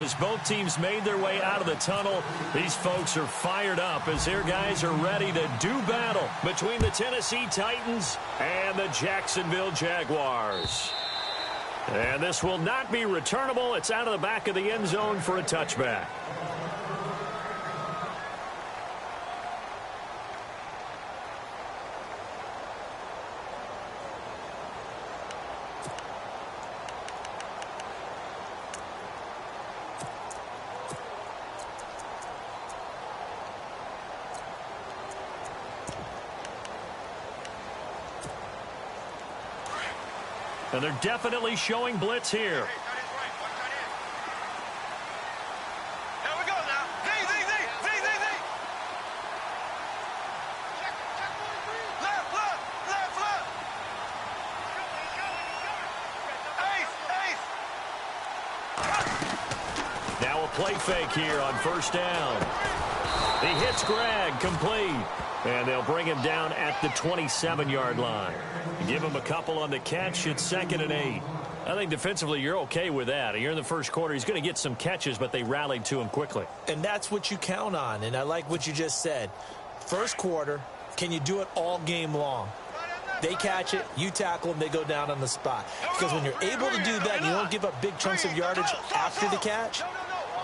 As both teams made their way out of the tunnel, these folks are fired up as their guys are ready to do battle between the Tennessee Titans and the Jacksonville Jaguars. And this will not be returnable. It's out of the back of the end zone for a touchback. And they're definitely showing blitz here. Here we go now. Z. Left. Ace. Now a play fake here on first down. He hits Greg, complete. And they'll bring him down at the 27-yard line. Give him a couple on the catch. It's 2nd and 8. I think defensively you're okay with that. Here in the first quarter, he's going to get some catches, but they rallied to him quickly. And that's what you count on, and I like what you just said. First quarter, can you do it all game long? They catch it, you tackle them, they go down on the spot. Because when you're able to do that and you don't give up big chunks of yardage after the catch,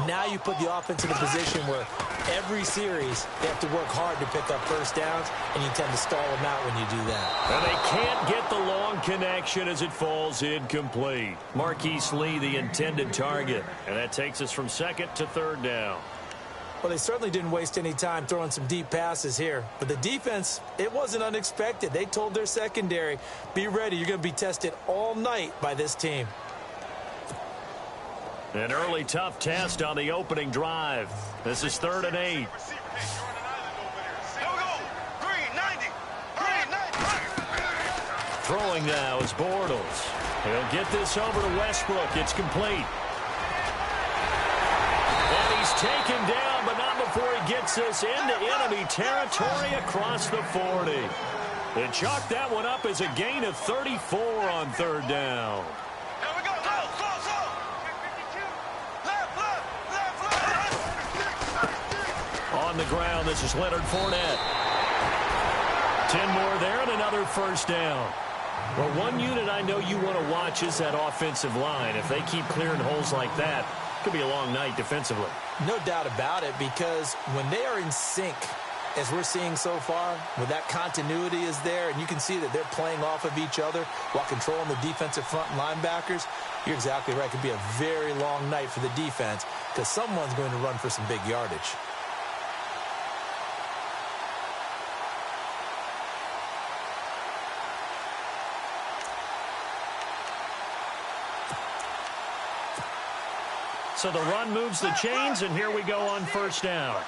now you put the offense in a position where every series they have to work hard to pick up first downs, and you tend to stall them out when you do that. And they can't get the long connection as it falls incomplete. Marquise Lee, the intended target. And that takes us from 2nd to 3rd down. Well, they certainly didn't waste any time throwing some deep passes here. But the defense, it wasn't unexpected. They told their secondary, be ready, you're going to be tested all night by this team. An early tough test on the opening drive. This is 3rd and 8. Throwing now is Bortles. He'll get this over to Westbrook. It's complete. And he's taken down, but not before he gets this into enemy territory across the 40. They chalked that one up as a gain of 34 on 3rd down. On the ground, this is Leonard Fournette. 10 more there and another first down. Well, one unit I know you want to watch is that offensive line. If they keep clearing holes like that, it could be a long night defensively. No doubt about it, because when they are in sync, as we're seeing so far, when that continuity is there and you can see that they're playing off of each other while controlling the defensive front linebackers, you're exactly right. It could be a very long night for the defense because someone's going to run for some big yardage. So the run moves the chains, and here we go on first down.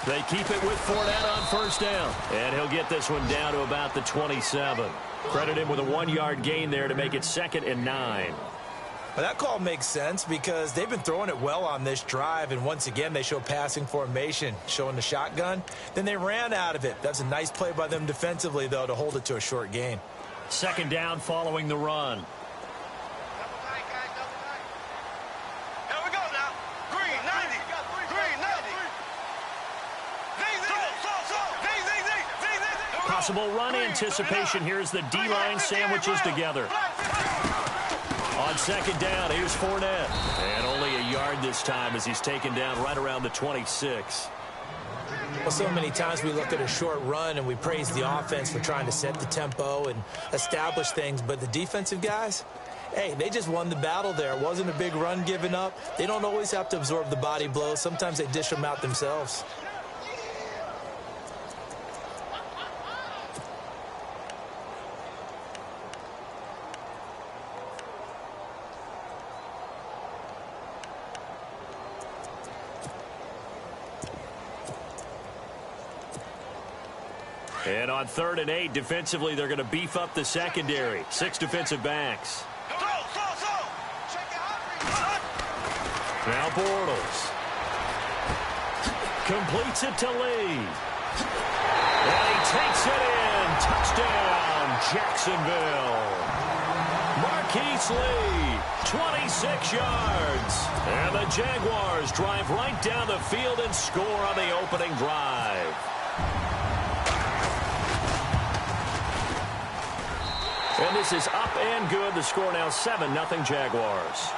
They keep it with Fournette on first down. And he'll get this one down to about the 27. Credit him with a 1-yard gain there to make it 2nd and 9. Well, that call makes sense because they've been throwing it well on this drive, and once again they show passing formation, showing the shotgun. Then they ran out of it. That's a nice play by them defensively, though, to hold it to a short gain. 2nd down following the run. Possible run anticipation here as the D-line sandwiches together. On 2nd down, here's Fournette. And only a yard this time as he's taken down right around the 26. Well, so many times we look at a short run and we praise the offense for trying to set the tempo and establish things. But the defensive guys, hey, they just won the battle there. It wasn't a big run given up. They don't always have to absorb the body blows. Sometimes they dish them out themselves. And on 3rd and 8, defensively, they're going to beef up the secondary. 6 defensive backs. Now Bortles. Completes it to Lee. And he takes it in. Touchdown, Jacksonville. Keith's lead, 26 yards. And the Jaguars drive right down the field and score on the opening drive. And this is up and good. The score now 7-0 Jaguars.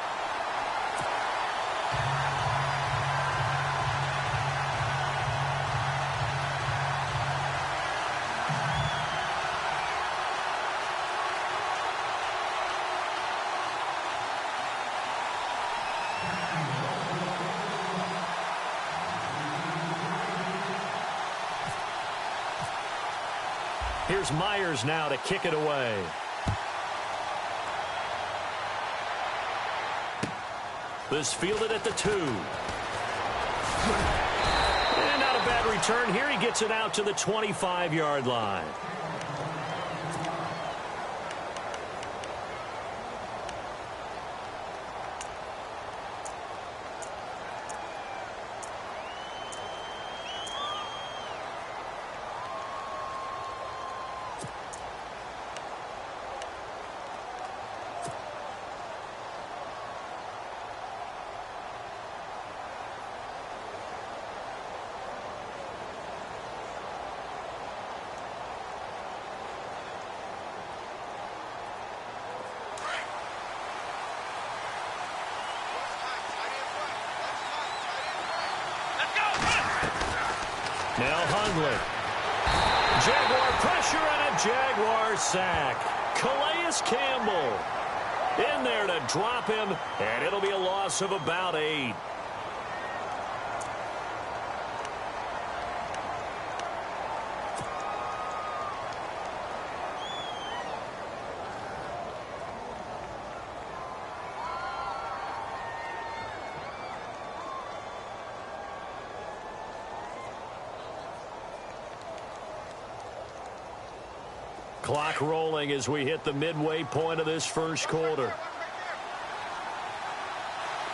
Here's Myers now to kick it away. This fielded at the 2. And not a bad return here. He gets it out to the 25-yard line. Now Hundley. Jaguar pressure and a Jaguar sack. Calais Campbell in there to drop him, and it'll be a loss of about 8. Clock rolling as we hit the midway point of this first quarter.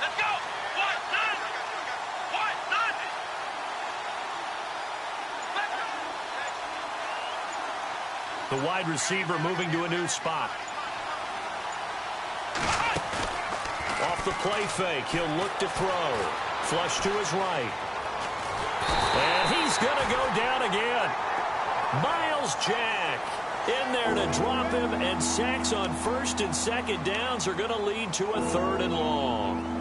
Let's go! What? None! What? None! The wide receiver moving to a new spot. Off the play fake, he'll look to throw. Flush to his right. And he's going to go down again. Miles Jack in there to drop him, and sacks on first and second downs are going to lead to a 3rd and long.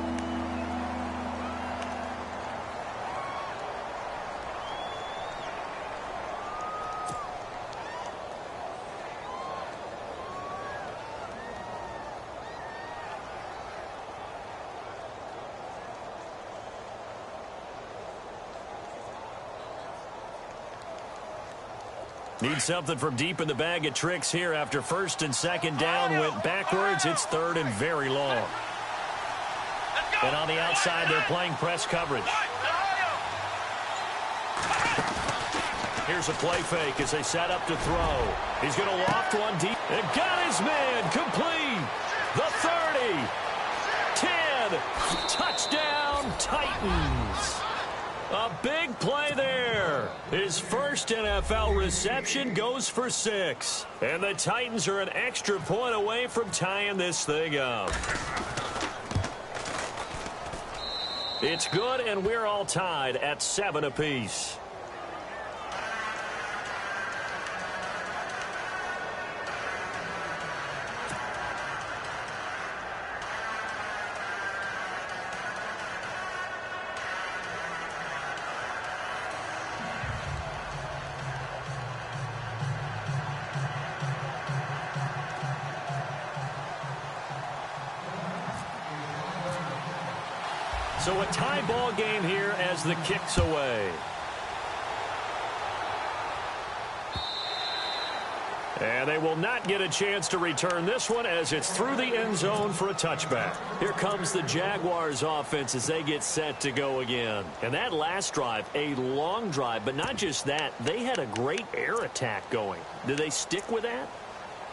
Need something from deep in the bag of tricks here after first and second down went backwards. It's 3rd and very long. And on the outside, they're playing press coverage. Here's a play fake as they set up to throw. He's going to loft one deep. And got his man complete. The 30. 10. Touchdown, Titans. A big play there. His first NFL reception goes for 6. And the Titans are an extra point away from tying this thing up. It's good, and we're all tied at 7 apiece. So a tie ball game here as the kick's away. And they will not get a chance to return this one as it's through the end zone for a touchback. Here comes the Jaguars offense as they get set to go again. And that last drive, a long drive, but not just that, they had a great air attack going. Do they stick with that?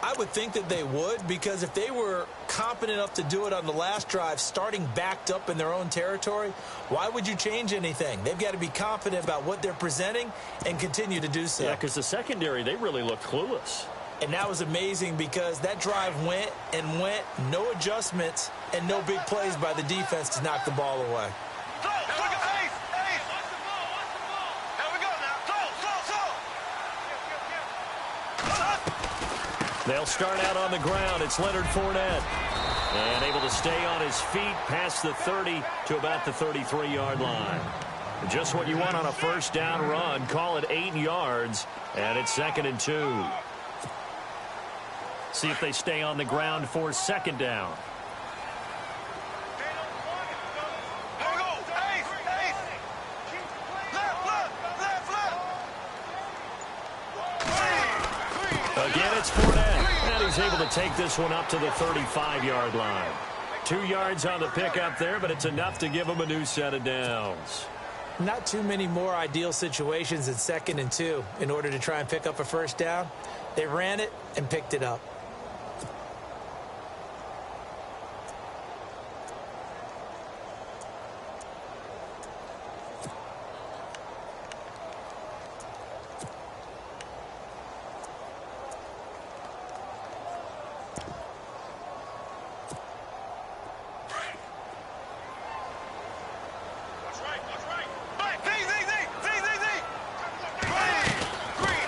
I would think that they would, because if they were competent enough to do it on the last drive, starting backed up in their own territory, why would you change anything? They've got to be confident about what they're presenting and continue to do so. Yeah, because the secondary, they really look clueless. And that was amazing because that drive went and went, no adjustments, and no big plays by the defense to knock the ball away. They'll start out on the ground. It's Leonard Fournette. And able to stay on his feet past the 30 to about the 33-yard line. Just what you want on a first down run. Call it 8 yards, and it's 2nd and 2. See if they stay on the ground for 2nd down. Again, it's Fournette, and he's able to take this one up to the 35-yard line. 2 yards on the pickup there, but it's enough to give him a new set of downs. Not too many more ideal situations in 2nd and 2 in order to try and pick up a first down. They ran it and picked it up.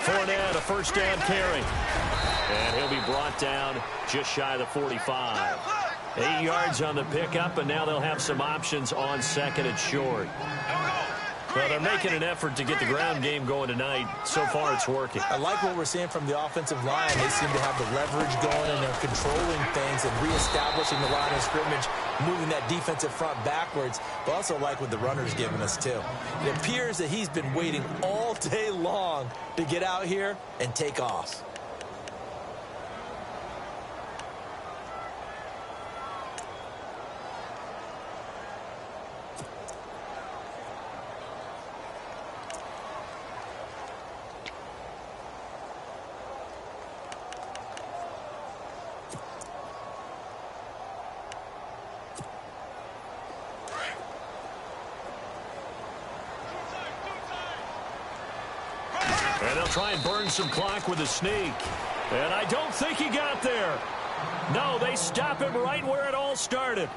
Fournette, a first down carry. And he'll be brought down just shy of the 45. 8 yards on the pickup, and now they'll have some options on 2nd and short. Well, they're making an effort to get the ground game going tonight. So far, it's working. I like what we're seeing from the offensive line. They seem to have the leverage going, and they're controlling things and reestablishing the line of scrimmage, moving that defensive front backwards. But also like what the runner's giving us, too. It appears that he's been waiting all day long to get out here and take off. And they'll try and burn some clock with a sneak. And I don't think he got there. No, they stop him right where it all started.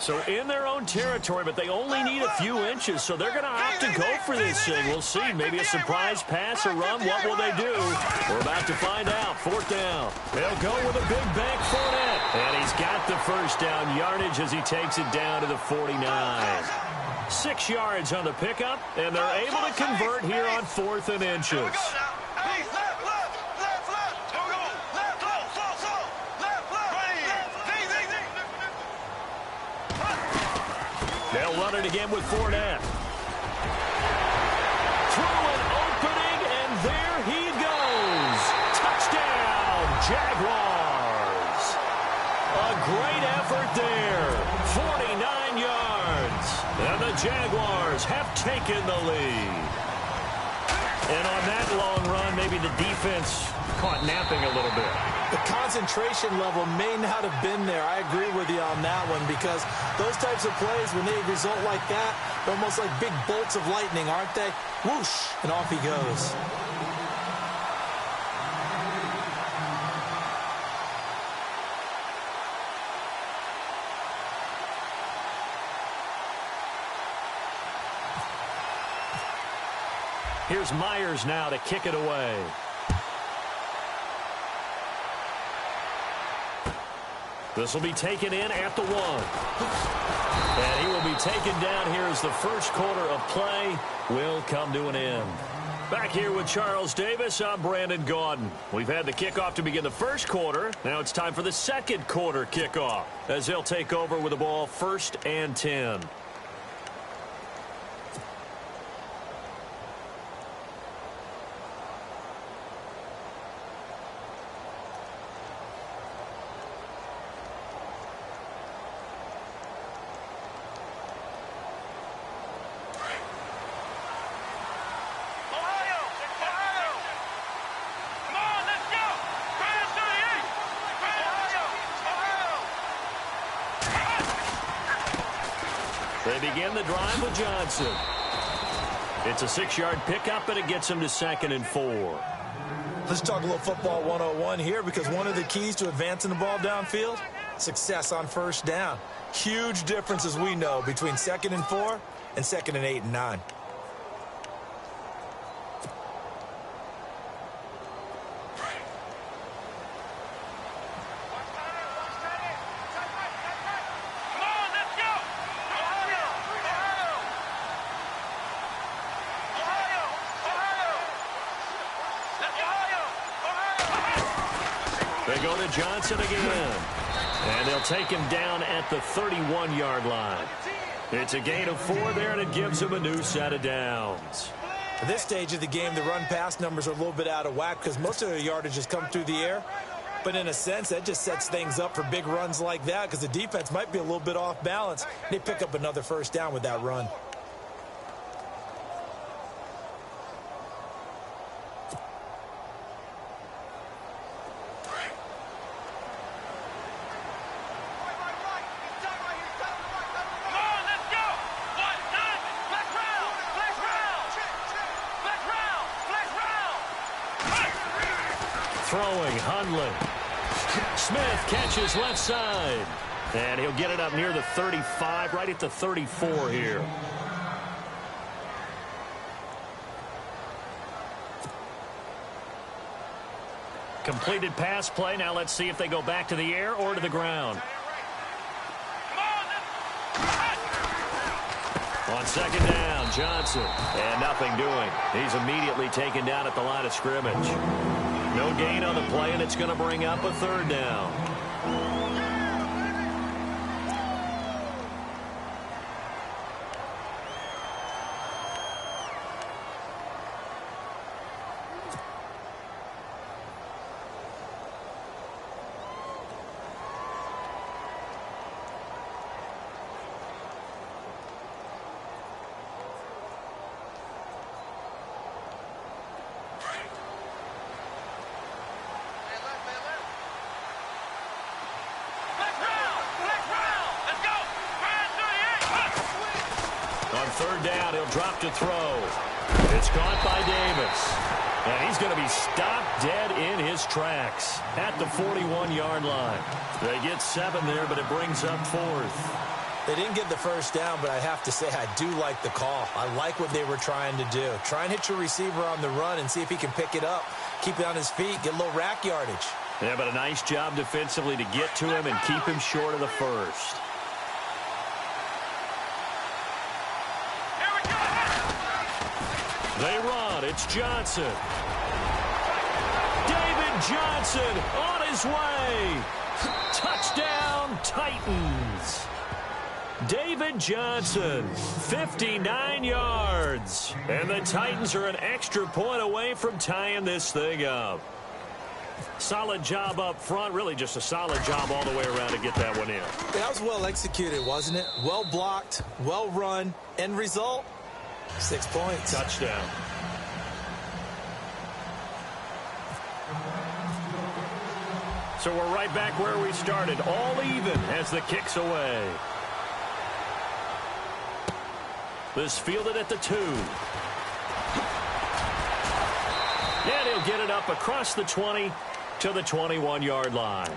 So in their own territory, but they only need a few inches, so they're going to opt to go for this thing. We'll see. Maybe a surprise pass or run. What will they do? We're about to find out. 4th down. They'll go with a big bank Fournette. And he's got the first down yardage as he takes it down to the 49. 6 yards on the pickup, and they're able to convert here on 4th and inches. They'll run it again with Fournette. Through an opening, and there he goes. Touchdown, Jaguars. A great effort there. 49 yards. And the Jaguars have taken the lead. And on that long run, maybe the defense caught napping a little bit. The concentration level may not have been there. I agree with you on that one because those types of plays, when they result like that, they're almost like big bolts of lightning, aren't they? Whoosh, and off he goes. Here's Myers now to kick it away. This will be taken in at the 1. And he will be taken down here as the first quarter of play will come to an end. Back here with Charles Davis, I'm Brandon Gaudin. We've had the kickoff to begin the first quarter. Now it's time for the second quarter kickoff as they'll take over with the ball 1st and 10. They begin the drive with Johnson. It's a 6-yard pickup, and it gets him to 2nd and 4. Let's talk a little football 101 here, because one of the keys to advancing the ball downfield, success on first down. Huge difference, as we know, between 2nd and 4 and 2nd and 8 and 9. They go to Johnson again. And they'll take him down at the 31-yard line. It's a gain of 4 there, and it gives him a new set of downs. At this stage of the game, the run-pass numbers are a little bit out of whack because most of their yardage has come through the air. But in a sense, that just sets things up for big runs like that because the defense might be a little bit off balance. They pick up another first down with that run. Throwing, Hundley. Smith catches left side. And he'll get it up near the 35, right at the 34 here. Completed pass play. Now let's see if they go back to the air or to the ground. On 2nd down, Johnson. And nothing doing. He's immediately taken down at the line of scrimmage. No gain on the play, and it's going to bring up a 3rd down. On 3rd down, he'll drop to throw. It's caught by Davis. And he's going to be stopped dead in his tracks at the 41-yard line. They get 7 there, but it brings up 4th. They didn't get the first down, but I have to say I do like the call. I like what they were trying to do. Try and hit your receiver on the run and see if he can pick it up, keep it on his feet, get a little rack yardage. Yeah, but a nice job defensively to get to him and keep him short of the first. They run. It's Johnson. David Johnson on his way. Touchdown, Titans. David Johnson, 59 yards. And the Titans are an extra point away from tying this thing up. Solid job up front. Really just a solid job all the way around to get that one in. That was well executed, wasn't it? Well blocked, well run. End result, 6 points. Touchdown. So we're right back where we started. All even as the kick's away. This fielded at the 2. And he'll get it up across the 20 to the 21-yard line.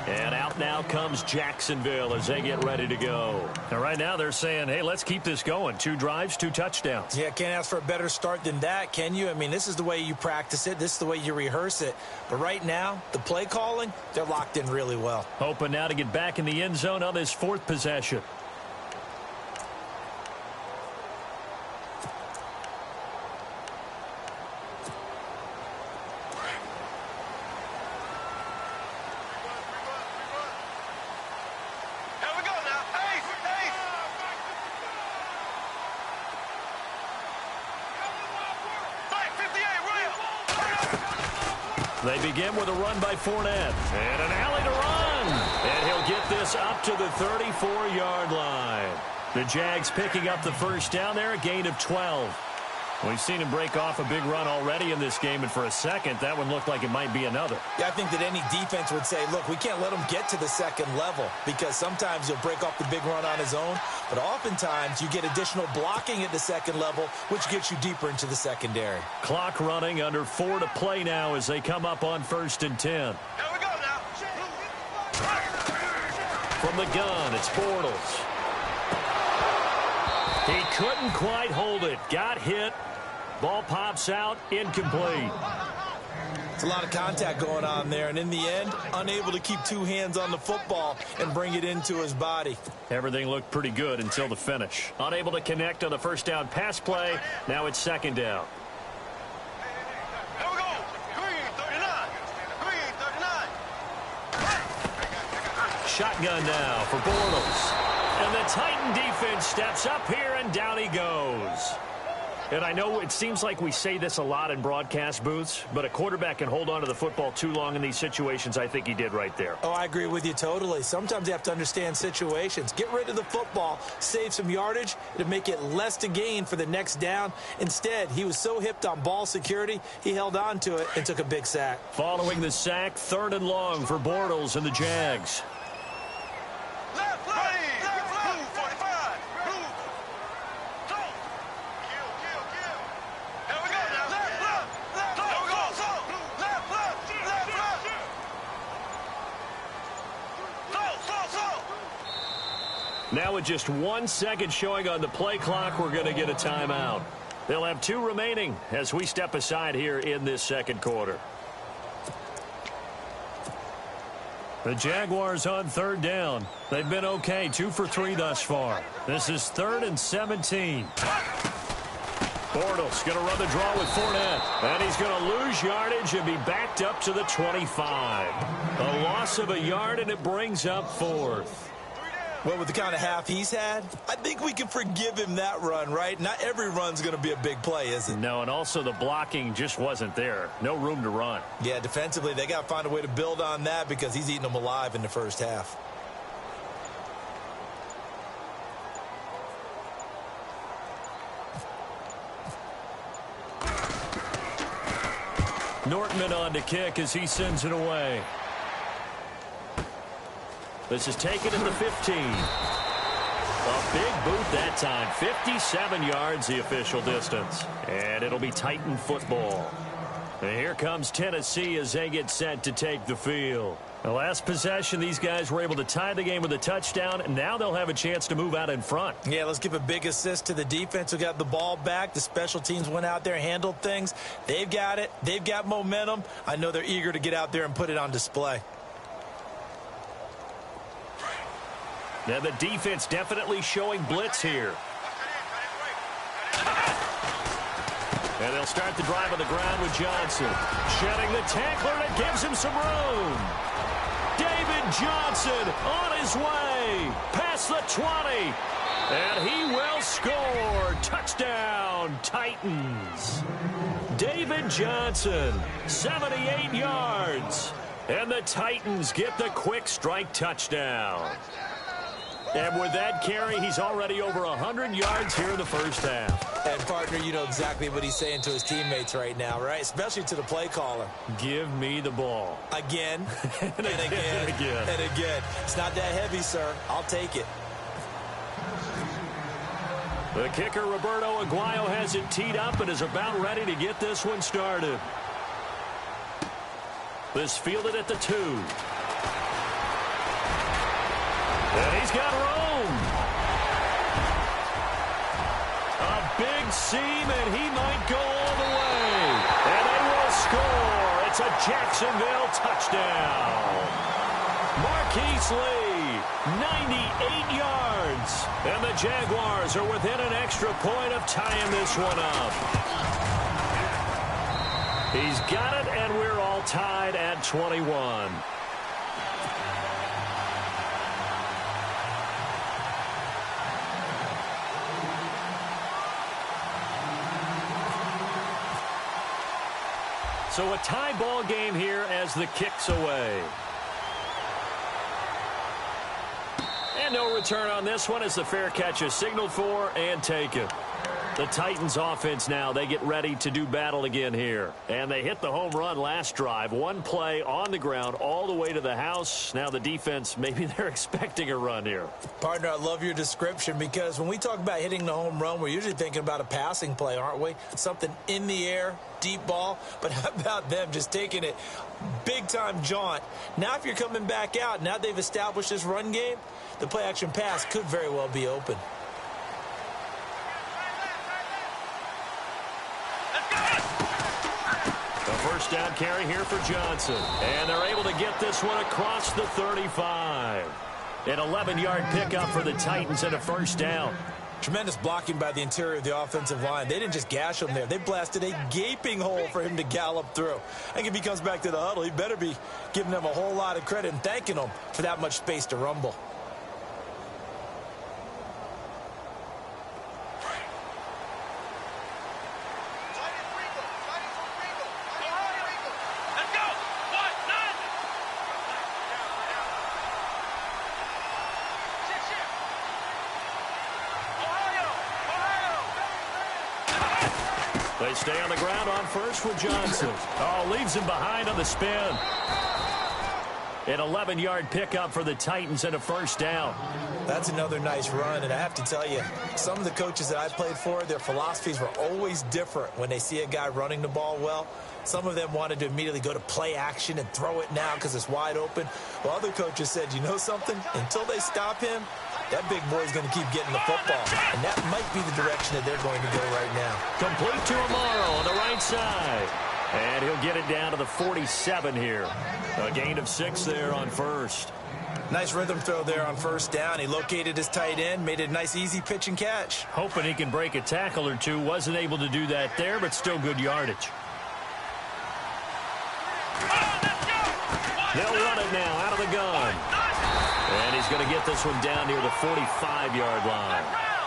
And out now comes Jacksonville as they get ready to go. And right now they're saying, hey, let's keep this going. 2 drives, 2 touchdowns. Yeah, can't ask for a better start than that, can you? I mean, this is the way you practice it. This is the way you rehearse it. But right now, the play calling, they're locked in really well. Hoping now to get back in the end zone on this 4th possession. They begin with a run by Fournette. And an alley to run. And he'll get this up to the 34-yard line. The Jags picking up the first down there, a gain of 12. We've seen him break off a big run already in this game, and for a second, that one looked like it might be another. Yeah, I think that any defense would say, look, we can't let him get to the second level because sometimes he'll break off the big run on his own, but oftentimes you get additional blocking at the second level, which gets you deeper into the secondary. Clock running, under 4 to play now as they come up on 1st and 10. Here we go now. From the gun, it's Bortles. He couldn't quite hold it. Got hit. Ball pops out, incomplete. It's a lot of contact going on there, and in the end, unable to keep two hands on the football and bring it into his body. Everything looked pretty good until the finish. Unable to connect on the first down pass play. Now it's 2nd down. Here we go. Green 39. Green 39. Shotgun now for Bortles. And the Titan defense steps up here, and down he goes. And I know it seems like we say this a lot in broadcast booths, but a quarterback can hold on to the football too long in these situations. I think he did right there. Oh, I agree with you totally. Sometimes you have to understand situations. Get rid of the football, save some yardage to make it less to gain for the next down. Instead, he was so hipped on ball security, he held on to it and took a big sack. Following the sack, 3rd and long for Bortles and the Jags. Left, blue 45. Blue. Kill. Here we go now. Left. Here we go. Left. Now with just 1 second showing on the play clock, we're going to get a timeout. They'll have 2 remaining as we step aside here in this 2nd quarter. The Jaguars on 3rd down. They've been okay, 2 for 3 thus far. This is 3rd and 17. Bortles going to run the draw with Fournette. And he's going to lose yardage and be backed up to the 25. A loss of a yard, and it brings up 4th. Well, with the kind of half he's had, I think we can forgive him that run, right? Not every run's going to be a big play, is it? No, and also the blocking just wasn't there. No room to run. Yeah, defensively, they got to find a way to build on that because he's eating them alive in the first half. Nortman on to kick as he sends it away. This is taken at the 15. A big boot that time. 57 yards the official distance. And it'll be Titan football. And here comes Tennessee as they get set to take the field. The last possession, these guys were able to tie the game with a touchdown, and now they'll have a chance to move out in front. Yeah, let's give a big assist to the defense who got the ball back. The special teams went out there, handled things. They've got it. They've got momentum. I know they're eager to get out there and put it on display. Now the defense definitely showing blitz here. And they'll start the drive on the ground with Johnson. Shedding the tackler, and it gives him some room. David Johnson on his way. Past the 20. And he will score. Touchdown, Titans. David Johnson, 78 yards. And the Titans get the quick strike touchdown. And with that carry, he's already over 100 yards here in the first half. And, partner, you know exactly what he's saying to his teammates right now, right? Especially to the play caller. Give me the ball. Again, and again, and again. It's not that heavy, sir. I'll take it. The kicker, Roberto Aguayo, has it teed up and is about ready to get this one started. This fielded at the 2. And he's got room. A big seam, and he might go all the way. And they will score. It's a Jacksonville touchdown. Marquise Lee, 98 yards. And the Jaguars are within an extra point of tying this one up. He's got it, and we're all tied at 21. So a tie ball game here as the kick's away. And no return on this one as the fair catch is signaled for and taken. The Titans offense now, they get ready to do battle again here. And they hit the home run last drive. One play on the ground all the way to the house. Now the defense, maybe they're expecting a run here. Partner, I love your description because when we talk about hitting the home run, we're usually thinking about a passing play, aren't we? Something in the air, deep ball. But how about them just taking it big-time jaunt? Now if you're coming back out, now they've established this run game, the play-action pass could very well be open. First down carry here for Johnson. And they're able to get this one across the 35. An 11-yard pickup for the Titans and a first down. Tremendous blocking by the interior of the offensive line. They didn't just gash him there. They blasted a gaping hole for him to gallop through. I think if he comes back to the huddle, he better be giving them a whole lot of credit and thanking them for that much space to rumble. They stay on the ground on first with Johnson. Oh, leaves him behind on the spin. An 11-yard pickup for the Titans and a first down. That's another nice run, and I have to tell you, some of the coaches that I played for, their philosophies were always different when they see a guy running the ball well. Some of them wanted to immediately go to play action and throw it now because it's wide open. While other coaches said, you know something? Until they stop him, that big boy's going to keep getting the football. And that might be the direction that they're going to go right now. Complete to Amaro on the right side. And he'll get it down to the 47 here. A gain of 6 there on first. Nice rhythm throw there on first down. He located his tight end, made it a nice easy pitch and catch. Hoping he can break a tackle or two. Wasn't able to do that there, but still good yardage. They'll run it now out of the gun. And he's going to get this one down near the 45-yard line.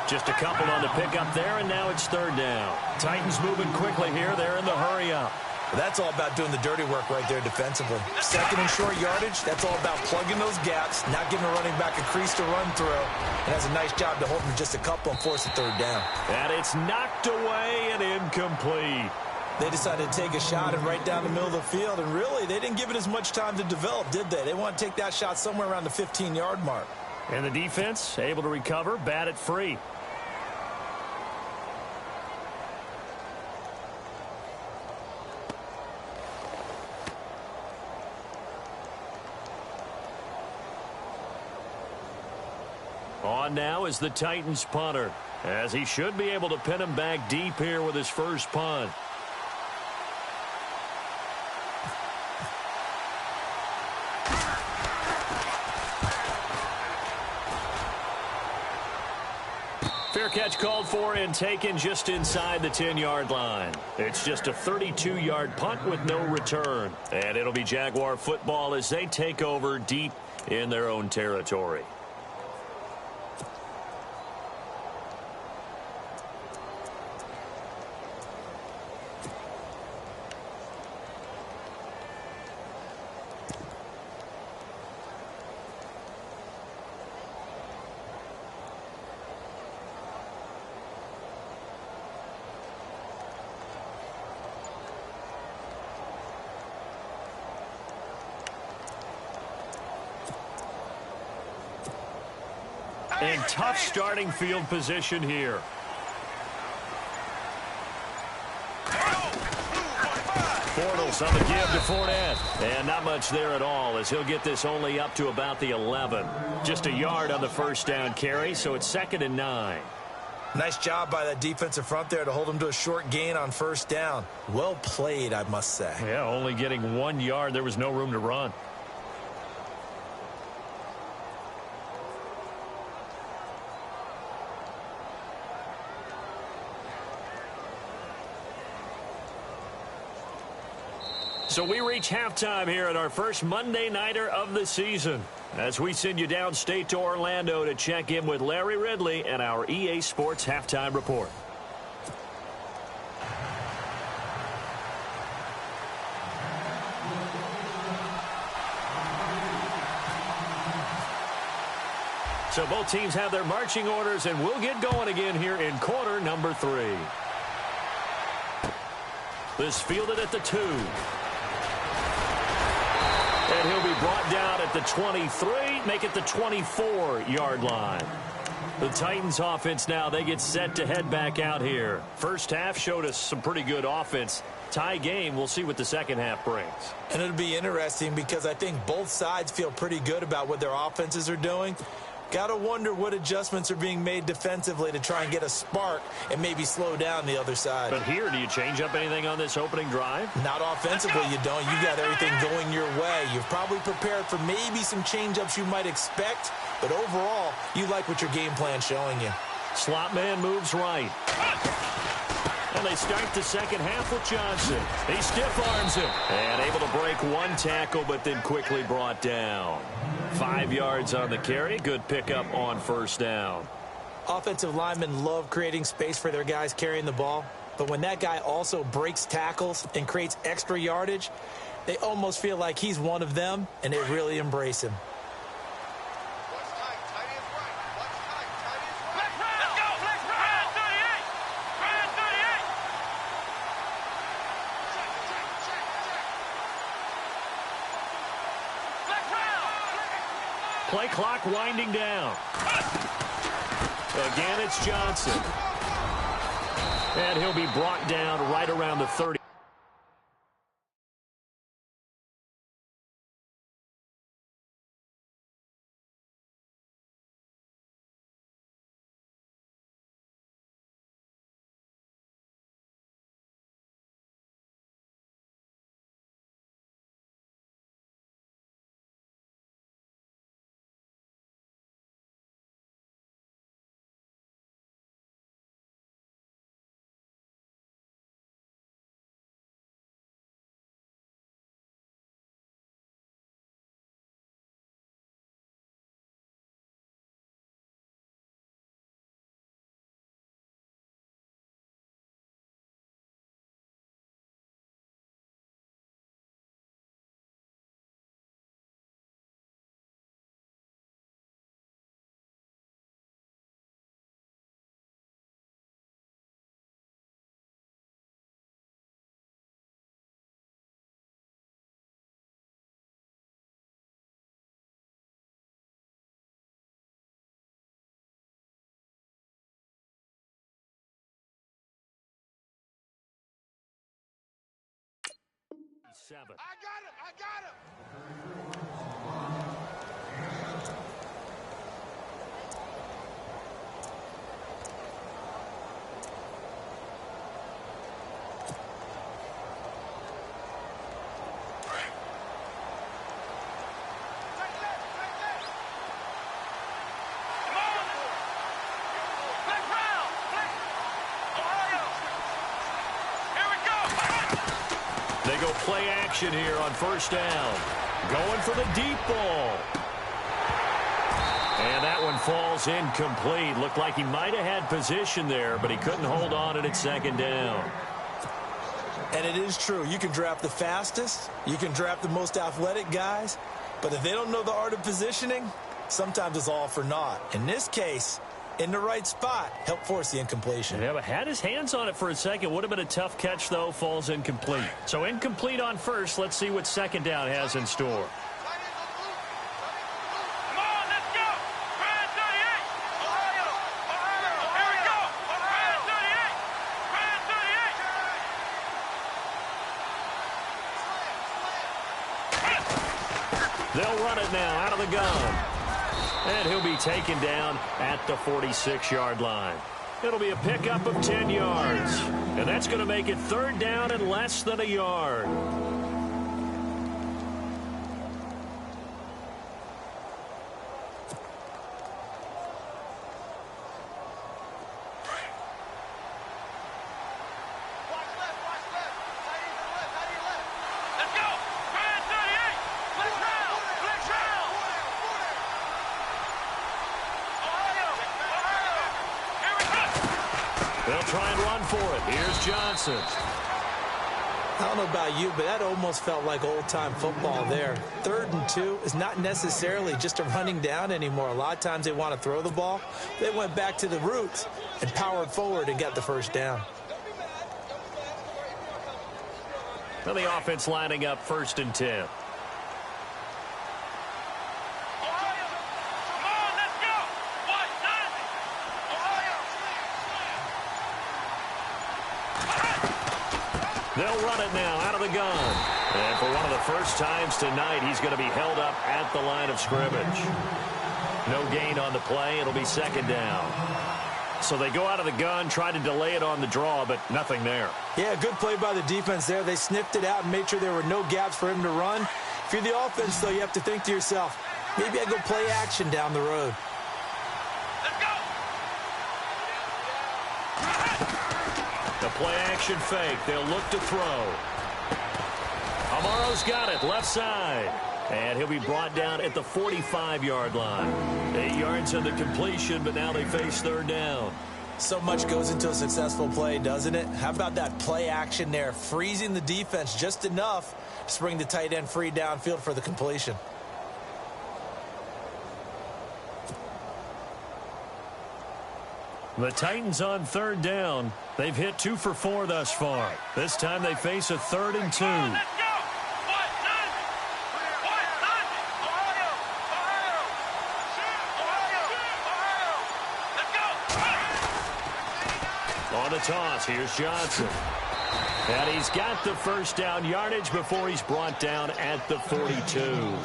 Just a couple on the pickup there, and now it's third down. Titans moving quickly here. They're in the hurry-up. That's all about doing the dirty work right there defensively. Second and short yardage, that's all about plugging those gaps, not giving a running back a crease to run through. And has a nice job to hold him just a couple and force a third down. And it's knocked away and incomplete. They decided to take a shot and right down the middle of the field, and really, they didn't give it as much time to develop, did they? They want to take that shot somewhere around the 15-yard mark. And the defense able to recover, bat it free. On now is the Titans punter, as he should be able to pin him back deep here with his first punt. Fair catch called for and taken just inside the 10-yard line. It's just a 32-yard punt with no return. And it'll be Jaguar football as they take over deep in their own territory. And tough starting field position here. Bortles on the give to Fournette. And not much there at all as he'll get this only up to about the 11. Just a yard on the first down carry, so it's 2nd and 9. Nice job by that defensive front there to hold him to a short gain on first down. Well played, I must say. Yeah, only getting 1 yard. There was no room to run. So we reach halftime here at our first Monday Nighter of the season, as we send you downstate to Orlando to check in with Larry Ridley and our EA Sports Halftime Report. So So both teams have their marching orders, and we'll get going again here in quarter number 3. This fielded at the 2. And he'll be brought down at the 23, make it the 24-yard line. The Titans offense now, they get set to head back out here. First half showed us some pretty good offense. Tie game, we'll see what the second half brings. And it'll be interesting because I think both sides feel pretty good about what their offenses are doing. Got to wonder what adjustments are being made defensively to try and get a spark and maybe slow down the other side. But here, do you change up anything on this opening drive? Not offensively, you don't. You got everything going your way. You've probably prepared for maybe some change-ups you might expect, but overall, you like what your game plan's showing you. Slot man moves right. And they start the second half with Johnson. He stiff-arms him. And able to break one tackle, but then quickly brought down. 5 yards on the carry. Good pickup on first down. Offensive linemen love creating space for their guys carrying the ball. But when that guy also breaks tackles and creates extra yardage, they almost feel like he's one of them, and they really embrace him. Play clock winding down. Again, it's Johnson. And he'll be brought down right around the 30. Seven. I got him! I got him! They go play action here on first down. Going for the deep ball. And that one falls incomplete. Looked like he might have had position there, but he couldn't hold on at second down. And it is true. You can draft the fastest. You can draft the most athletic guys. But if they don't know the art of positioning, sometimes it's all for naught. In this case, in the right spot, help force the incompletion. Yeah, but had his hands on it for a second. Would have been a tough catch, though. Falls incomplete. So incomplete on first. Let's see what second down has in store. They'll run it now out of the gun. And he'll be taken down at the 46-yard line. It'll be a pickup of 10 yards. And that's going to make it third down and less than a yard. They'll try and run for it. Here's Johnson. I don't know about you, but that almost felt like old-time football there. 3rd and 2 is not necessarily just a running down anymore. A lot of times they want to throw the ball. They went back to the roots and powered forward and got the first down. Well, the offense lining up 1st and 10. They'll run it now out of the gun. And for one of the first times tonight, he's going to be held up at the line of scrimmage. No gain on the play. It'll be 2nd down. So they go out of the gun, try to delay it on the draw, but nothing there. Yeah, good play by the defense there. They sniffed it out and made sure there were no gaps for him to run. If you're the offense, though, you have to think to yourself, maybe I go play action down the road. The play-action fake. They'll look to throw. Amaro's got it, left side. And he'll be brought down at the 45-yard line. 8 yards on the completion, but now they face 3rd down. So much goes into a successful play, doesn't it? How about that play action there? Freezing the defense just enough to bring the tight end free downfield for the completion. The Titans on 3rd down. They've hit 2 for 4 thus far. This time they face a 3rd and 2. On the toss, here's Johnson. And he's got the first down yardage before he's brought down at the 42.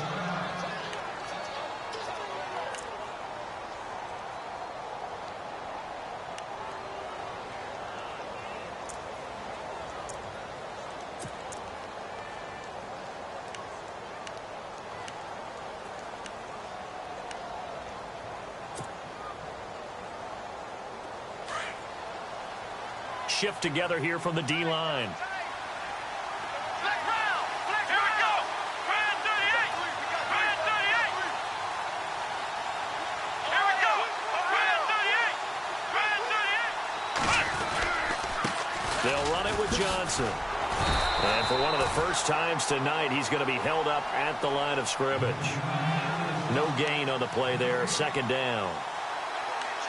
Shift together here from the D-line. They'll run it with Johnson. And for one of the first times tonight, he's going to be held up at the line of scrimmage. No gain on the play there, 2nd down.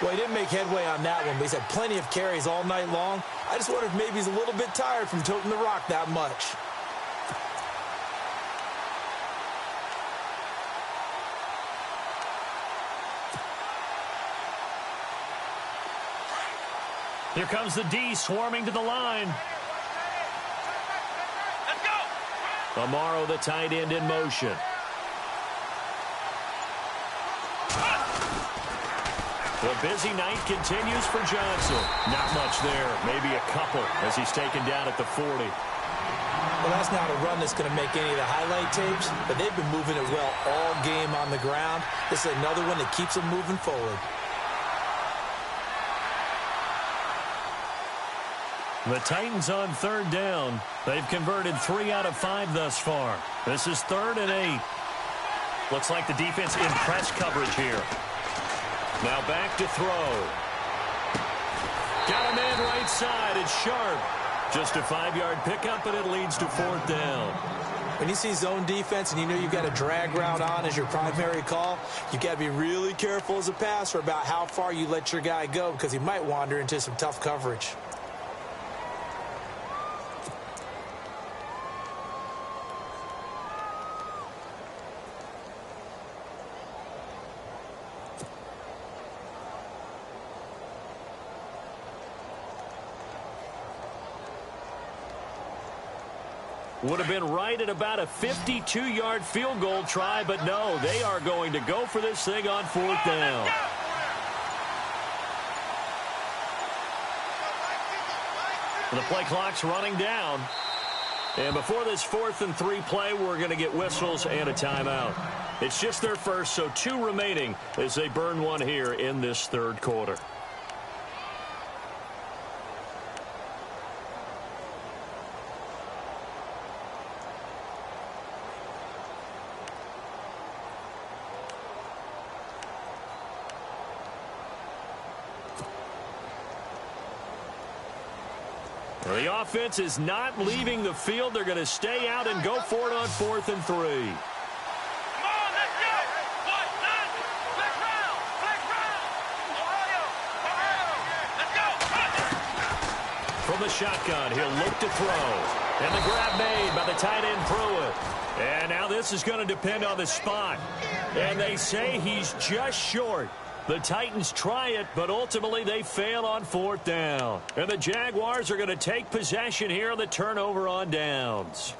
Well, he didn't make headway on that one, but he's had plenty of carries all night long. I just wonder if maybe he's a little bit tired from toting the rock that much. Here comes the D swarming to the line. Let's go. Amaro, the tight end, in motion. The busy night continues for Johnson. Not much there. Maybe a couple as he's taken down at the 40. Well, that's not a run that's going to make any of the highlight tapes, but they've been moving it well all game on the ground. This is another one that keeps them moving forward. The Titans on 3rd down. They've converted 3 out of 5 thus far. This is 3rd and 8. Looks like the defense in press coverage here. Now back to throw. Got a man right side. It's Sharp. Just a 5-yard pickup, and it leads to 4th down. When you see zone defense and you know you've got a drag route on as your primary call, you've got to be really careful as a passer about how far you let your guy go because he might wander into some tough coverage. Would have been right at about a 52-yard field goal try, but no, they are going to go for this thing on 4th down. The play clock's running down. And before this 4th and 3 play, we're going to get whistles and a timeout. It's just their first, so 2 remaining as they burn one here in this 3rd quarter. Well, the offense is not leaving the field. They're going to stay out and go for it on 4th and 3. Come on, let's go. What? None. Flex round. Flex round. Ohio. Let's go. From the shotgun, he'll look to throw. And the grab made by the tight end Pruitt. And now this is going to depend on the spot. And they say he's just short. The Titans try it, but ultimately they fail on 4th down. And the Jaguars are going to take possession here on the turnover on downs.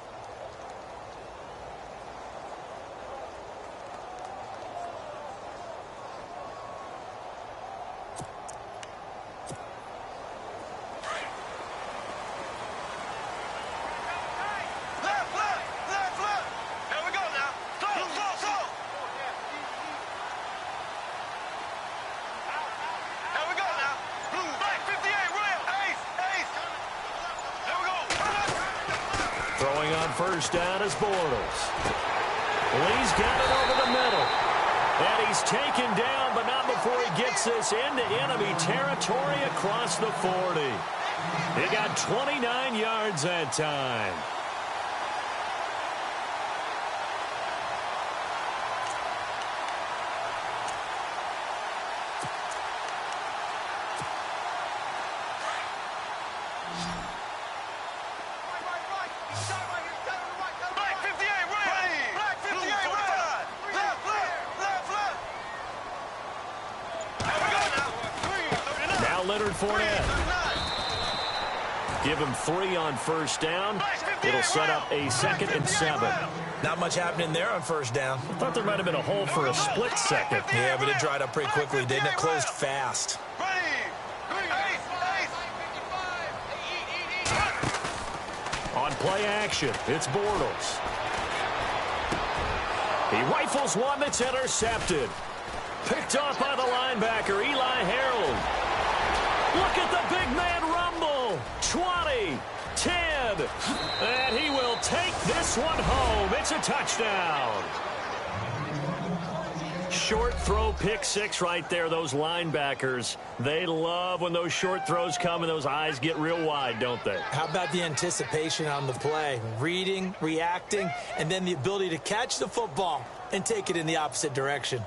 Throwing on 1st down is Bortles. Lee's got it over the middle. And he's taken down, but not before he gets this into enemy territory across the 40. He got 29 yards that time. Give him 3 on 1st down. It'll set up a 2nd and 7. Not much happening there on 1st down. I thought there might have been a hole for a split second. Yeah, but it dried up pretty quickly, didn't it? Closed fast. On play action, it's Bortles. He rifles one that's intercepted. Picked off by the linebacker, Eli Harold. Look at the big man rumble. 20, 10, and he will take this one home. It's a touchdown. Short throw, pick 6 right there. Those linebackers, they love when those short throws come and those eyes get real wide, don't they? How about the anticipation on the play? Reading, reacting, and then the ability to catch the football and take it in the opposite direction.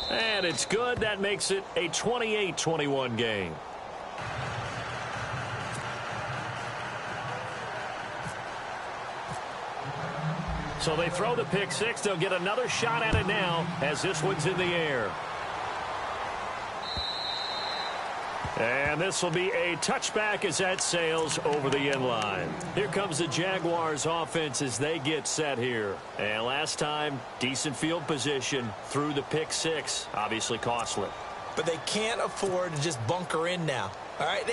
And it's good. That makes it a 28-21 game. So they throw the pick 6. They'll get another shot at it now as this one's in the air. And this will be a touchback as that sails over the end line. Here comes the Jaguars offense as they get set here. And last time, decent field position through the pick 6. Obviously costly. But they can't afford to just bunker in now. All right,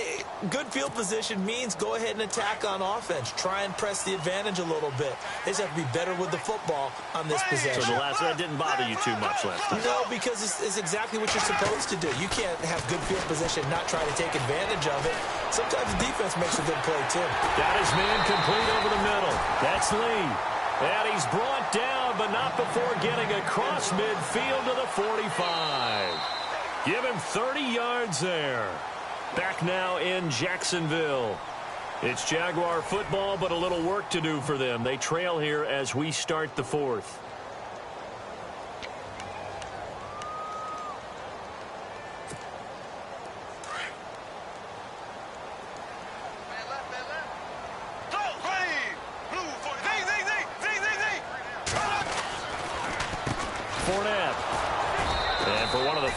good field position means go ahead and attack on offense. Try and press the advantage a little bit. They just have to be better with the football on this possession. So that didn't bother you too much last time? No, because it's exactly what you're supposed to do. You can't have good field position and not try to take advantage of it. Sometimes the defense makes a good play, too. Got his man complete over the middle. That's Lee. And he's brought down, but not before getting across midfield to the 45. Give him 30 yards there. Back now in Jacksonville. It's Jaguar football, but a little work to do for them. They trail here as we start the 4th.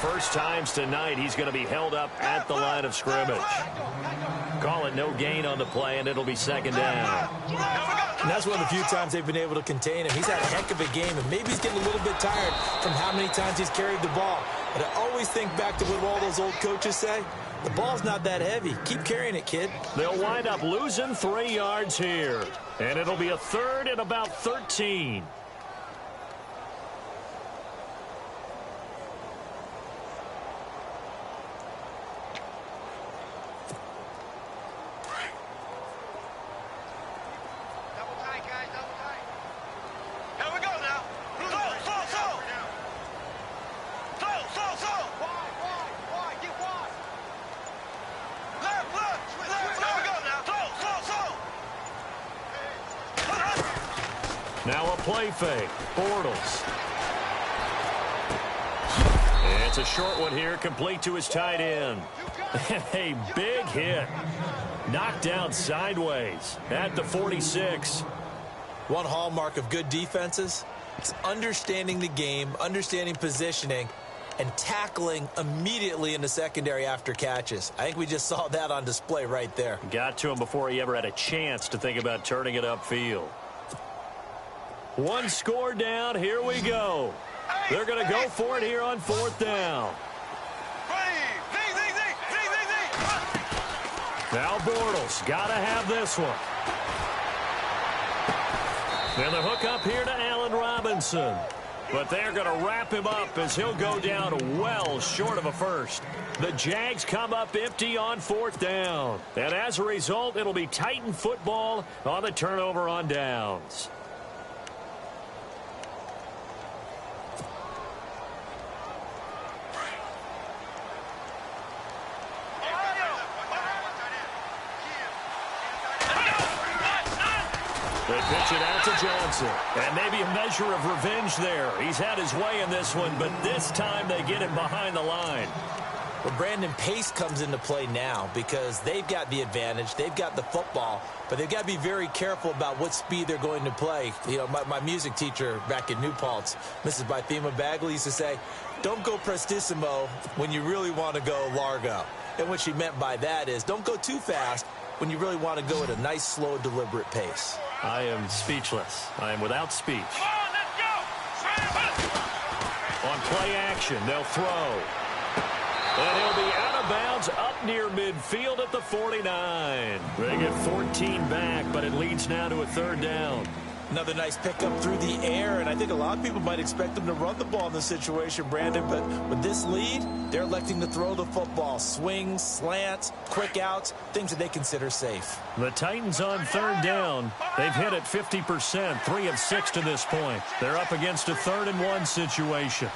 First times tonight, he's going to be held up at the line of scrimmage. Call it no gain on the play, and it'll be 2nd down. And that's one of the few times they've been able to contain him. He's had a heck of a game, and maybe he's getting a little bit tired from how many times he's carried the ball. But I always think back to what all those old coaches say. The ball's not that heavy. Keep carrying it, kid. They'll wind up losing 3 yards here. And it'll be a 3rd and about 13. Now a play fake. Bortles. It's a short one here, complete to his tight end. And a big hit. Knocked down sideways at the 46. One hallmark of good defenses is understanding the game, understanding positioning, and tackling immediately in the secondary after catches. I think we just saw that on display right there. Got to him before he ever had a chance to think about turning it upfield. One score down. Here we go. They're going to go for it here on 4th down. Now Bortles got to have this one. And the hook up here to Allen Robinson. But they're going to wrap him up as he'll go down well short of a first. The Jags come up empty on 4th down. And as a result, it'll be Titan football on the turnover on downs. They pitch it out to Johnson. And maybe a measure of revenge there. He's had his way in this one, but this time they get him behind the line. Well, Brandon, pace comes into play now because they've got the advantage. They've got the football, but they've got to be very careful about what speed they're going to play. You know, my music teacher back in New Paltz, Mrs. Bythema Bagley, used to say, don't go prestissimo when you really want to go largo. And what she meant by that is don't go too fast when you really want to go at a nice, slow, deliberate pace. I am speechless. I am without speech. On play action, they'll throw. And he'll be out of bounds up near midfield at the 49. They get 14 back, but it leads now to a 3rd down. Another nice pickup through the air, and I think a lot of people might expect them to run the ball in this situation, Brandon, but with this lead, they're electing to throw the football. Swings, slants, quick outs, things that they consider safe. The Titans on 3rd down. They've hit it 50%, 3 of 6 to this point. They're up against a 3rd and 1 situation.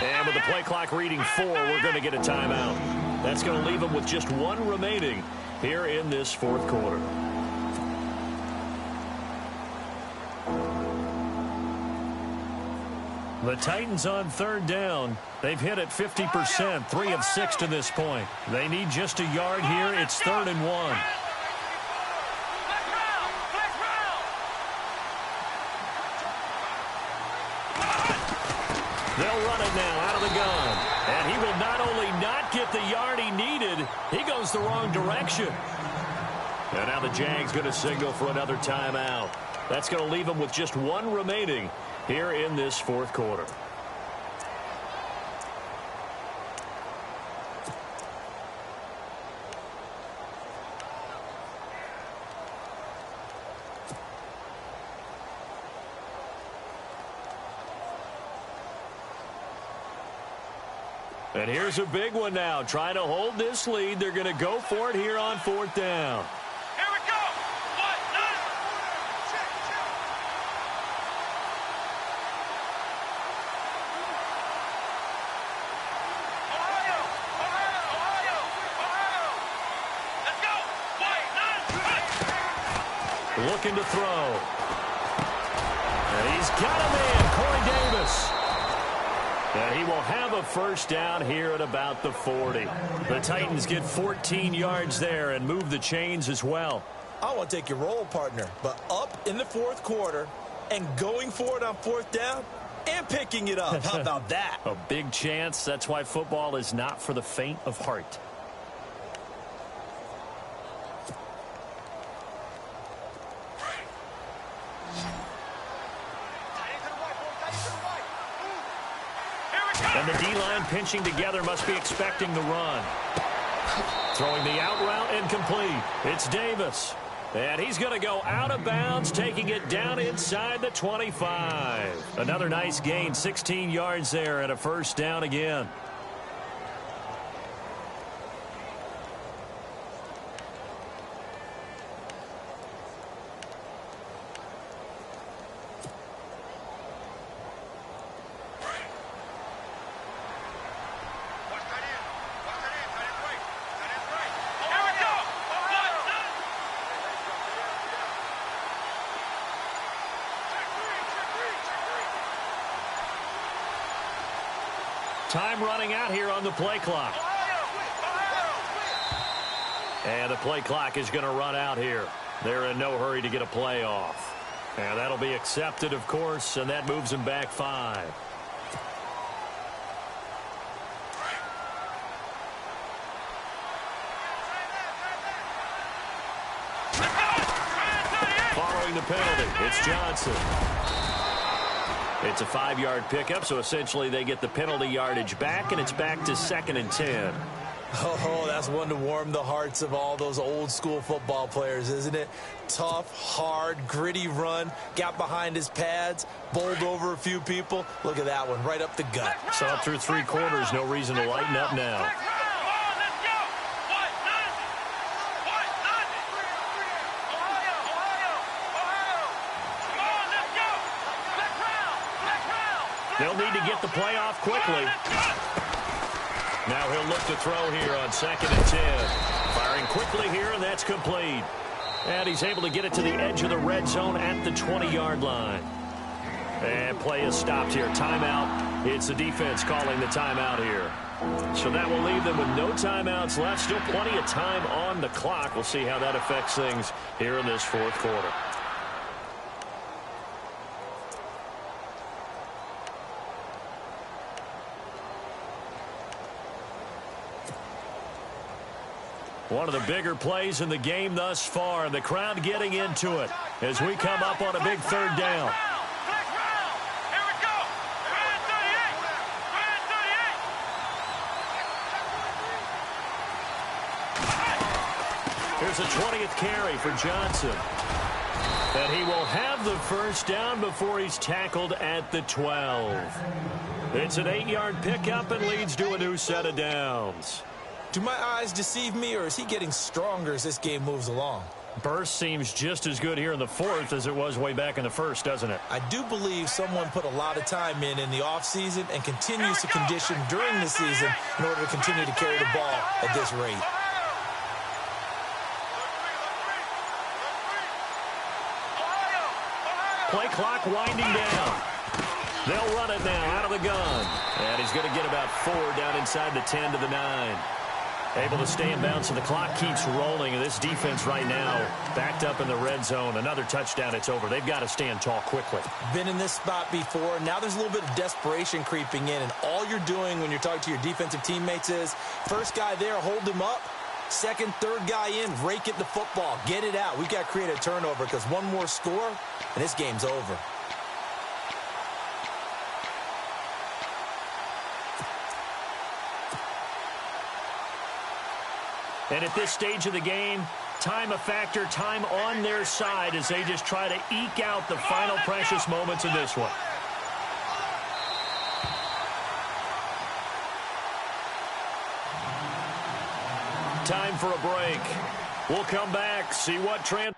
And with the play clock reading 4, we're going to get a timeout. That's going to leave them with just 1 remaining here in this 4th quarter. The Titans on 3rd down. They've hit it 50%, 3 of 6 to this point. They need just a yard here. It's 3rd and 1. They'll run it now out of the gun. And he will not only not get the yard he needed, he goes the wrong direction. And now the Jags going to signal for another timeout. That's going to leave them with just 1 remaining here in this 4th quarter. And here's a big one now. Trying to hold this lead. They're going to go for it here on 4th down. Here we go. Ohio. Let's go. Looking to throw. And he's got a man, Corey Davis. And he will have a 1st down here at about the 40. The Titans get 14 yards there and move the chains as well. I want to take your role, partner, but up in the 4th quarter and going for it on 4th down and picking it up. How about that? A big chance. That's why football is not for the faint of heart. And the D-line pinching together must be expecting the run. Throwing the out route incomplete. It's Davis. And he's going to go out of bounds, taking it down inside the 25. Another nice gain, 16 yards there and a 1st down again. Time running out here on the play clock. And the play clock is going to run out here. They're in no hurry to get a play off. And that'll be accepted, of course, and that moves them back 5. Following the penalty, it's Johnson. It's a 5-yard pickup, so essentially they get the penalty yardage back, and it's back to 2nd and 10. Oh, that's one to warm the hearts of all those old-school football players, isn't it? Tough, hard, gritty run, got behind his pads, bowled over a few people. Look at that one, right up the gut. So up through 3 quarters, no reason to lighten up now. They'll need to get the play off quickly. Now he'll look to throw here on 2nd and 10. Firing quickly here, and that's complete. And he's able to get it to the edge of the red zone at the 20-yard line. And play is stopped here. Timeout. It's the defense calling the timeout here. So that will leave them with no timeouts left. Still plenty of time on the clock. We'll see how that affects things here in this 4th quarter. One of the bigger plays in the game thus far, and the crowd getting into it as we come up on a big 3rd down. Here's a 20th carry for Johnson. And he will have the 1st down before he's tackled at the 12. It's an 8-yard pickup and leads to a new set of downs. Do my eyes deceive me, or is he getting stronger as this game moves along? Burst seems just as good here in the 4th as it was way back in the 1st, doesn't it? I do believe someone put a lot of time in the offseason and continues to condition during the season in order to continue to carry the ball at this rate. Play clock winding down. They'll run it now out of the gun. And he's going to get about 4 down inside the 10 to the 9. Able to stay in bounds, so the clock keeps rolling. And this defense right now backed up in the red zone. Another touchdown, it's over. They've got to stand tall quickly. Been in this spot before. Now there's a little bit of desperation creeping in. And all you're doing when you're talking to your defensive teammates is, first guy there, hold him up. Second, third guy in, rake at the football. Get it out. We've got to create a turnover because one more score, and this game's over. And at this stage of the game, time a factor, time on their side as they just try to eke out the final precious moments in this one. Time for a break. We'll come back, see what transpires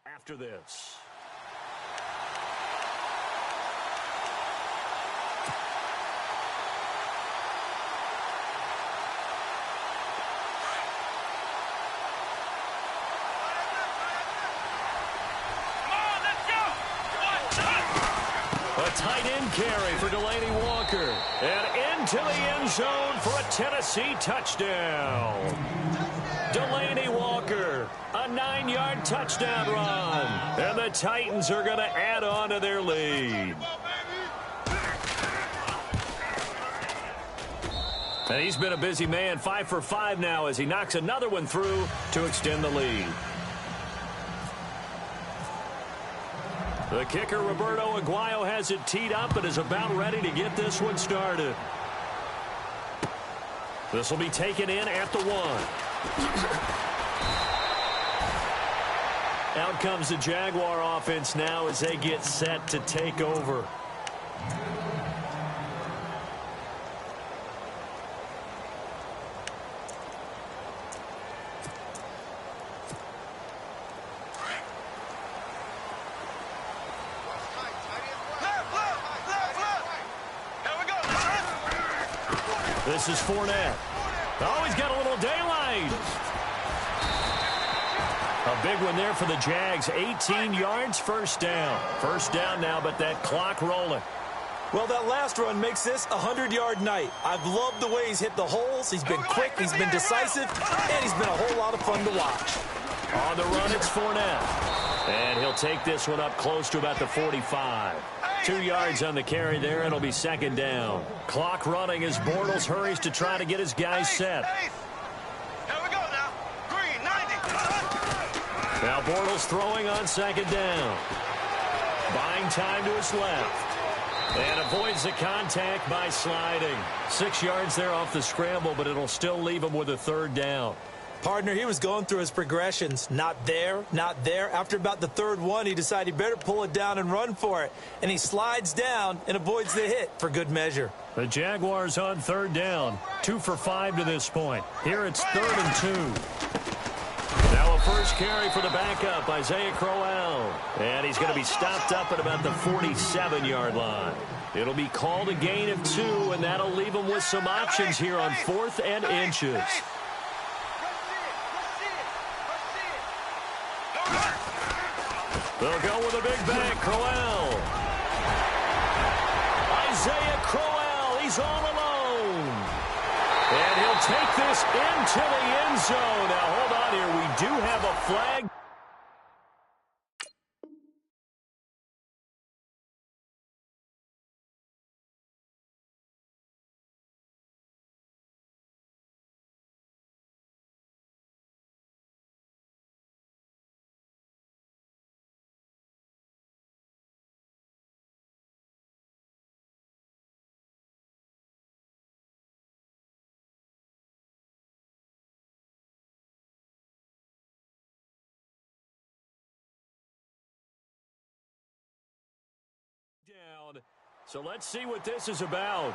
after this. A tight end carry for Delaney Walker. And into the end zone for a Tennessee touchdown. Delaney Walker, a 9-yard touchdown run. And the Titans are going to add on to their lead. And he's been a busy man, 5 for 5 now as he knocks another one through to extend the lead. The kicker, Roberto Aguayo, has it teed up and is about ready to get this one started. This will be taken in at the 1. Out comes the Jaguar offense now as they get set to take over. This is Fournette. Oh, he's got a little daylight. A big one there for the Jags. 18 yards, first down. First down now, but that clock rolling. Well, that last run makes this a 100-yard night. I've loved the way he's hit the holes. He's been quick, he's been decisive, and he's been a whole lot of fun to watch. On the run, it's Fournette. And he'll take this one up close to about the 45. 2 yards on the carry there, and it'll be second down. Clock running as Bortles hurries to try to get his guys set. Here we go now. Green, 90. Now Bortles throwing on second down. Buying time to his left. And avoids the contact by sliding. 6 yards there off the scramble, but it'll still leave him with a third down. Partner, he was going through his progressions. Not there, not there. After about the third one, he decided he better pull it down and run for it. And he slides down and avoids the hit for good measure. The Jaguars on third down. 2 for 5 to this point. Here it's 3rd and 2. Now a first carry for the backup, Isaiah Crowell. And he's going to be stopped up at about the 47-yard line. It'll be called a gain of 2, and that'll leave him with some options here on 4th and inches. They'll go with a big bang, Crowell. Isaiah Crowell, he's all alone. And he'll take this into the end zone. Now, hold on here. We do have a flag. Down. So let's see what this is about.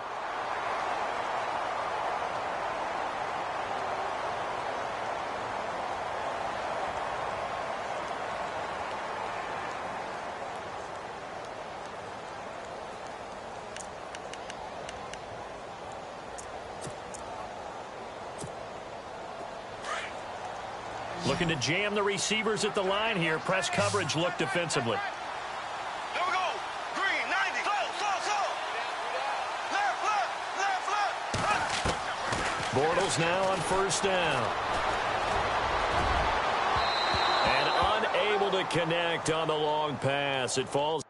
Looking to jam the receivers at the line here. Press coverage look defensively. Bortles now on first down. And unable to connect on the long pass. It falls.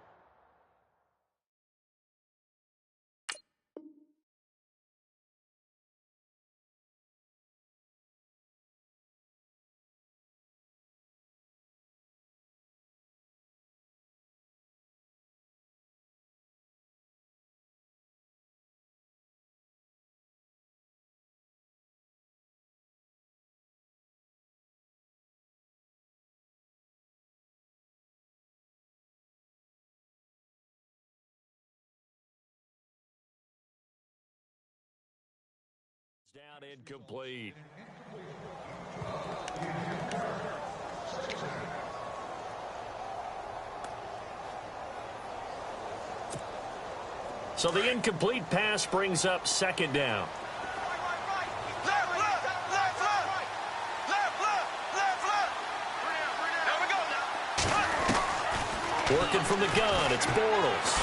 Down incomplete. So the incomplete pass brings up second down. Working from the gun, it's Bortles.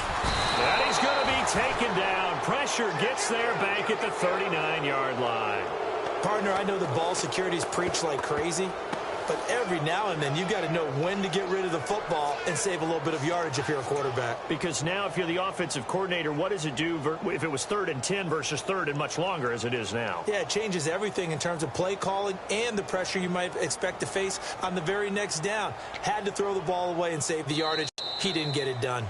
And he's going to be taken down. Pressure gets there back at the 39-yard line. Partner, I know the ball securities preach like crazy, but every now and then you got to know when to get rid of the football and save a little bit of yardage if you're a quarterback. Because now if you're the offensive coordinator, what does it do if it was 3rd and 10 versus 3rd and much longer as it is now? Yeah, it changes everything in terms of play calling and the pressure you might expect to face on the very next down. Had to throw the ball away and save the yardage. He didn't get it done.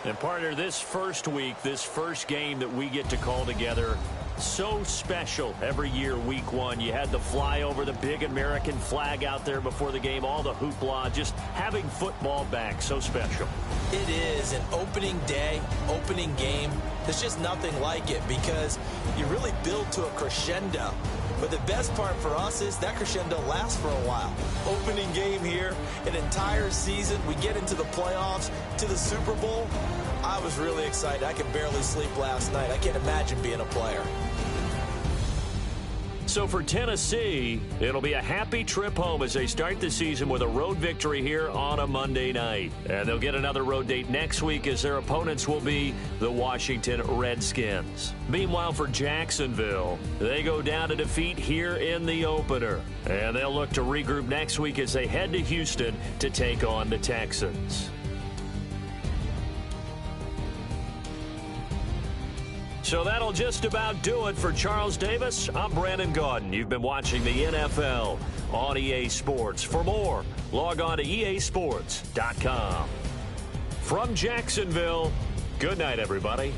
And partner, this first week, this first game that we get to call together, so special every year, week 1. You had the flyover, the big American flag out there before the game, all the hoopla, just having football back, so special. It is an opening day, opening game. There's just nothing like it because you really build to a crescendo. But the best part for us is that crescendo lasts for a while. Opening game here, an entire season. We get into the playoffs, to the Super Bowl. I was really excited. I could barely sleep last night. I can't imagine being a player. So for Tennessee, it'll be a happy trip home as they start the season with a road victory here on a Monday night. And they'll get another road date next week as their opponents will be the Washington Redskins. Meanwhile, for Jacksonville, they go down to defeat here in the opener. And they'll look to regroup next week as they head to Houston to take on the Texans. So that'll just about do it for Charles Davis. I'm Brandon Gaudin. You've been watching the NFL on EA Sports. For more, log on to easports.com. From Jacksonville, good night, everybody.